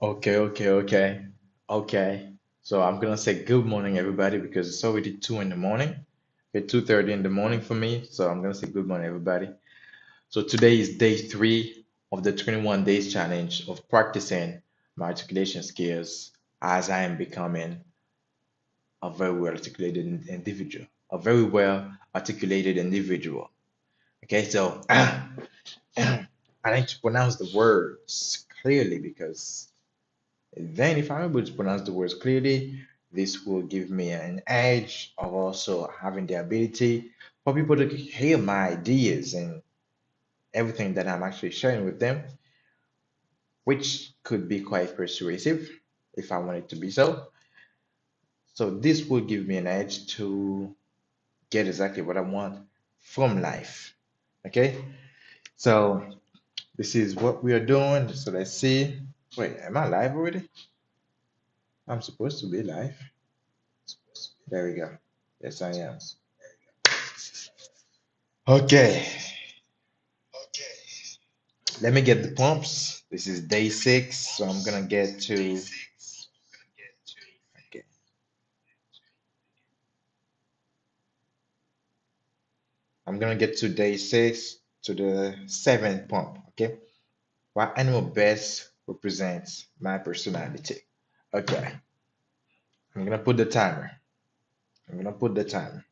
Okay. So I'm gonna say good morning, everybody, because it's already 2 in the morning. Okay, 2:30 in the morning for me. So I'm gonna say good morning, everybody. So today is day 3 of the 21 days challenge of practicing my articulation skills as I am becoming a very well articulated individual. A very well articulated individual. Okay, so I need to pronounce the words clearly because then, if I'm able to pronounce the words clearly, this will give me an edge of also having the ability for people to hear my ideas and everything that I'm actually sharing with them, which could be quite persuasive if I want it to be so. So, this will give me an edge to get exactly what I want from life. Okay, so this is what we are doing. So, let's see. Wait, am I live already? I'm supposed to be live. There we go. Yes, I am. Okay, let me get the pumps. This is day 6, so I'm gonna get to. Okay, I'm gonna get to day 6 to the seventh pump. Okay, what animal best represents my personality? Okay, I'm gonna put the timer. I'm gonna put the timer.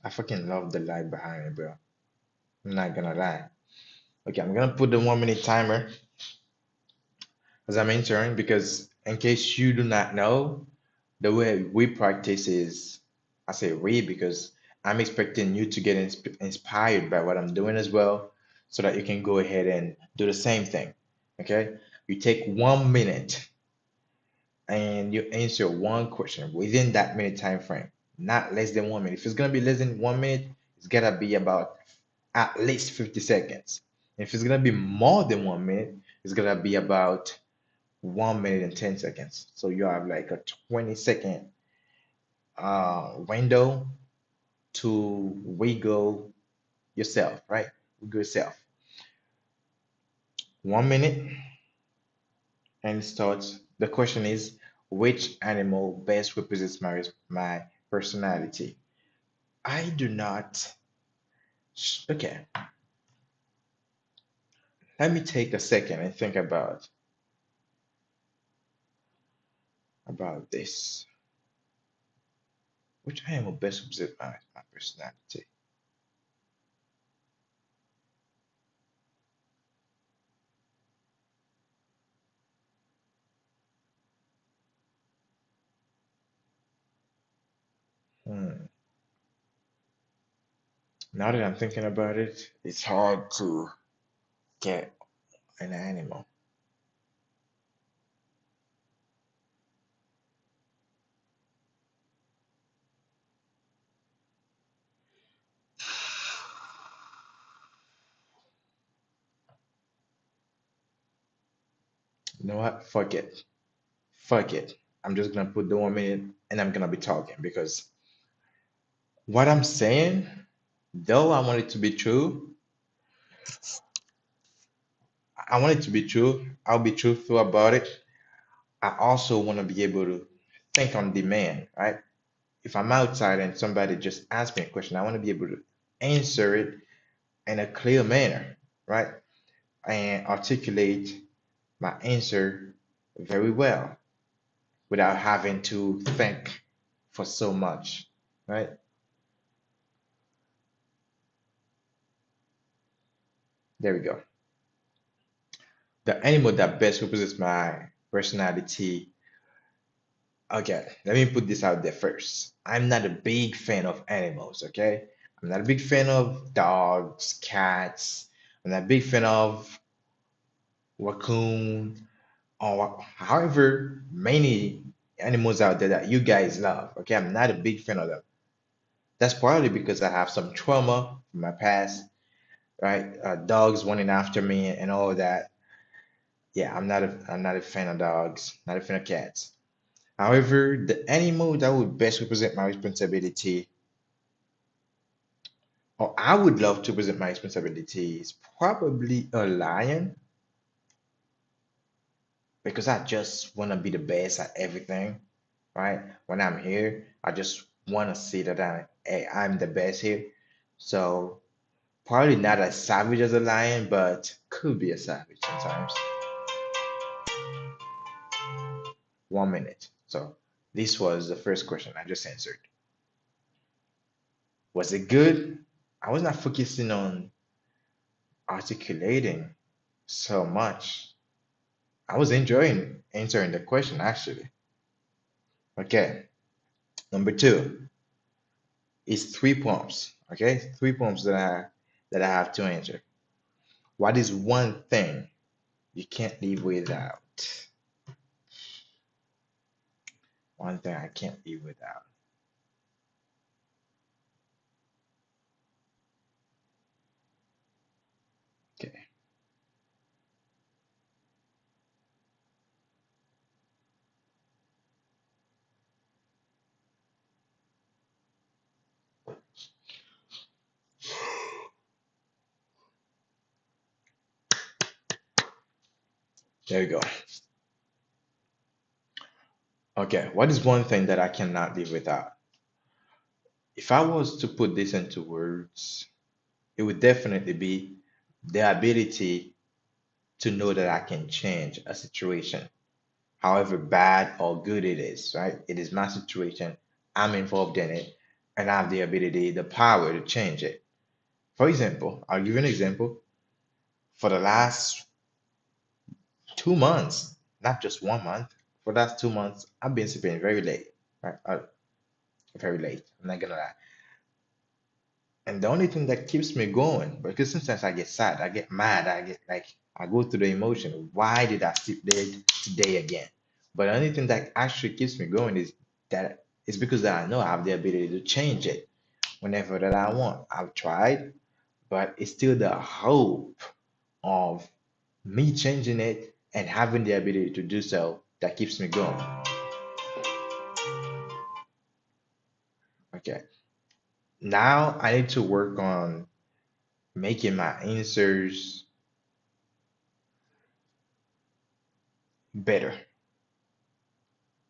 I fucking love the light behind me, bro. I'm not gonna lie. Okay, I'm gonna put the 1 minute timer as I'm entering because in case you do not know, the way we practice is, I say we because I'm expecting you to get inspired by what I'm doing as well, so that you can go ahead and do the same thing. Okay, you take 1 minute and you answer one question within that minute time frame, not less than 1 minute. If it's gonna be less than 1 minute, it's gotta be about at least 50 seconds. If it's gonna be more than 1 minute, it's gonna be about 1 minute and 10 seconds. So you have like a 20-second window to wiggle yourself, right? Wiggle yourself. 1 minute and it starts. The question is, which animal best represents my personality? I do not. Okay, let me take a second and think about this. Which animal best represents my personality? Hmm. Now that I'm thinking about it, it's hard to get an animal. You know what? Fuck it. Fuck it. I'm just gonna put the 1 minute and I'm gonna be talking because what I'm saying, though I want it to be true, I want it to be true. I'll be truthful about it. I also want to be able to think on demand, right? If I'm outside and somebody just asks me a question, I want to be able to answer it in a clear manner, right? And articulate my answer very well without having to think for so much, right? There we go. The animal that best represents my personality. Okay, let me put this out there first. I'm not a big fan of animals, okay? I'm not a big fan of dogs, cats. I'm not a big fan of raccoon, or however many animals out there that you guys love, okay? I'm not a big fan of them. That's probably because I have some trauma from my past, right? Dogs running after me and all of that. Yeah, I'm not a fan of dogs, not a fan of cats. However, the animal that would best represent my responsibility, or I would love to represent my responsibility, is probably a lion. because I just want to be the best at everything, right? When I'm here, I just want to see that I'm the best here. So probably not as savage as a lion, but could be a savage sometimes. 1 minute. So this was the first question I just answered. Was it good? I was not focusing on articulating so much. I was enjoying answering the question actually. Okay, number two is three poems. Okay, three poems that I have to answer. What is one thing you can't live without? One thing I can't live without. Okay, there you go. Okay, what is one thing that I cannot live without? If I was to put this into words, it would definitely be the ability to know that I can change a situation, however bad or good it is, right? It is my situation, I'm involved in it, and I have the ability, the power to change it. For example, I'll give you an example. For the last 2 months, not just 1 month, for the last 2 months, I've been sleeping very late, right? Very late. I'm not gonna lie. And the only thing that keeps me going, because sometimes I get sad, I get mad, I get like, I go through the emotion. Why did I sleep late today again? But the only thing that actually keeps me going is that it's because that I know I have the ability to change it whenever that I want. I've tried, but it's still the hope of me changing it and having the ability to do so that keeps me going. Okay. Now I need to work on making my answers better.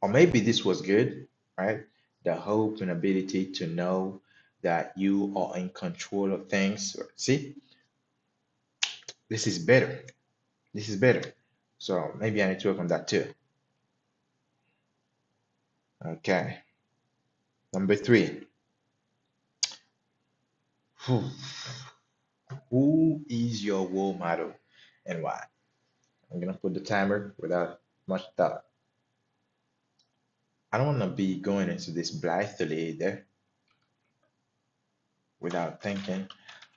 Or maybe this was good, right? The hope and ability to know that you are in control of things. See, this is better. This is better. So maybe I need to work on that too. Okay. Number three. Whew. Who is your role model and why? I'm gonna put the timer without much thought. I don't want to be going into this blithely either without thinking.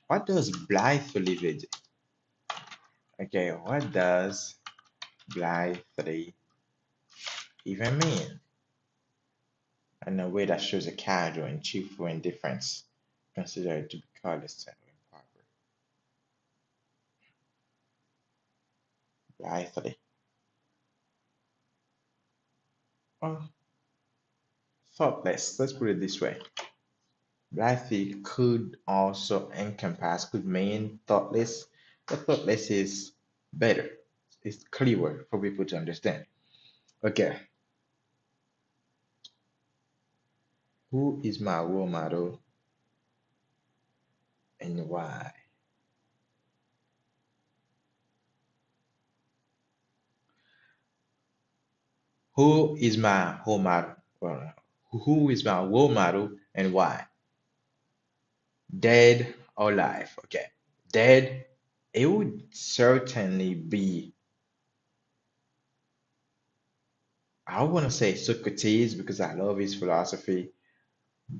What does blithely mean? Okay, what does blithely even mean? In a way that shows a casual and cheerful indifference, considered to be careless and improper. Blithely. Or thoughtless. Let's put it this way. Blithely could also encompass, could mean thoughtless, but thoughtless is better. It's clearer for people to understand. Okay, who is my role model and why? Who is my role model? Well, who is my role model and why? Dead or alive? Okay, dead. It would certainly be, I want to say Socrates because I love his philosophy,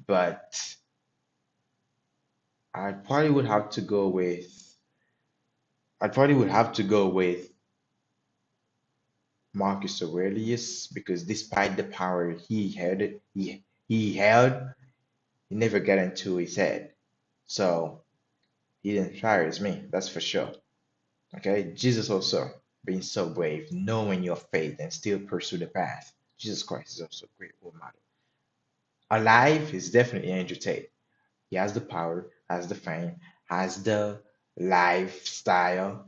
but I probably would have to go with, I probably would have to go with Marcus Aurelius because despite the power he held, he never got into his head. So he inspires me, that's for sure. Okay, Jesus also being so brave, knowing your faith and still pursue the path. Jesus Christ is also a great role model. Alive is definitely Andrew Tate. He has the power, has the fame, has the lifestyle.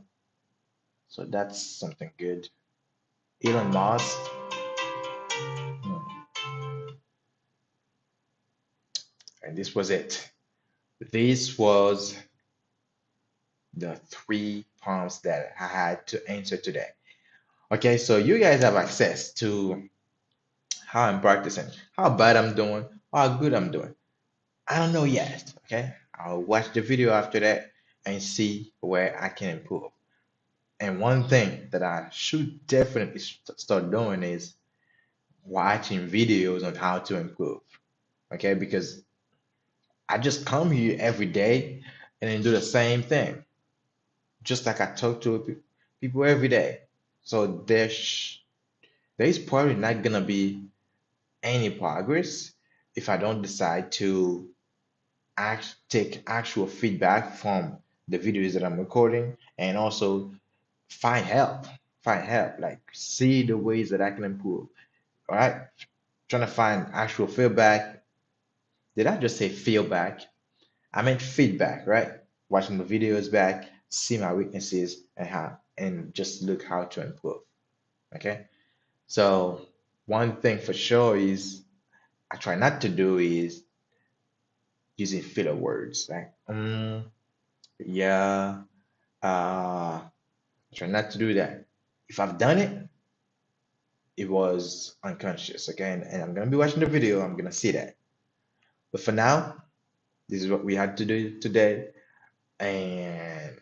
So that's something good. Elon Musk. And this was it. This was the three prompts that I had to answer today. Okay, so you guys have access to how I'm practicing, how bad I'm doing, how good I'm doing. I don't know yet. Okay, I'll watch the video after that and see where I can improve. And one thing that I should definitely start doing is watching videos on how to improve. Okay, because I just come here every day and then do the same thing, just like I talk to people every day. So there's probably not gonna be any progress if I don't decide to take actual feedback from the videos that I'm recording and also find help. Find help, like see the ways that I can improve. All right, trying to find actual feedback. Did I just say feedback? I meant feedback, right? Watching the videos back, see my weaknesses and how and just look how to improve. Okay. So one thing for sure is I try not to do is using filler words like yeah, I try not to do that. If I've done it, it was unconscious, okay? And I'm gonna be watching the video, I'm gonna see that. But for now, this is what we had to do today. And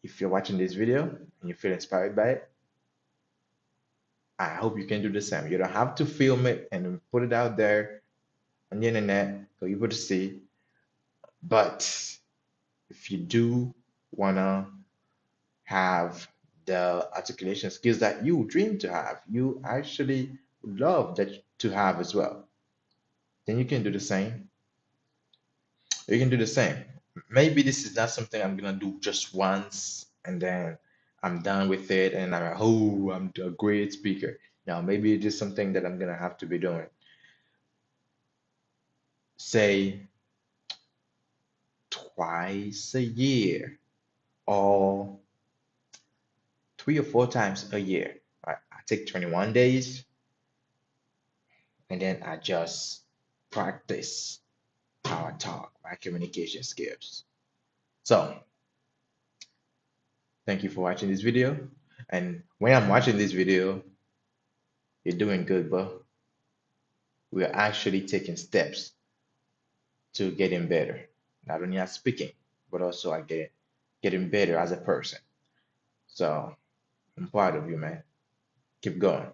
if you're watching this video and you feel inspired by it, I hope you can do the same. You don't have to film it and put it out there on the internet for people to see. But if you do wanna have the articulation skills that you dream to have, you actually would love that to have as well, then you can do the same. You can do the same. Maybe this is not something I'm gonna do just once and then I'm done with it and I'm like, oh, I'm a great speaker. Now, maybe it is something that I'm gonna have to be doing, say, twice a year or 3 or 4 times a year. I take 21 days and then I just practice how I talk, my communication skills. So, thank you for watching this video. And when I'm watching this video, you're doing good, but we are actually taking steps to getting better. Not only at speaking, but also at getting better as a person. So I'm proud of you, man. Keep going.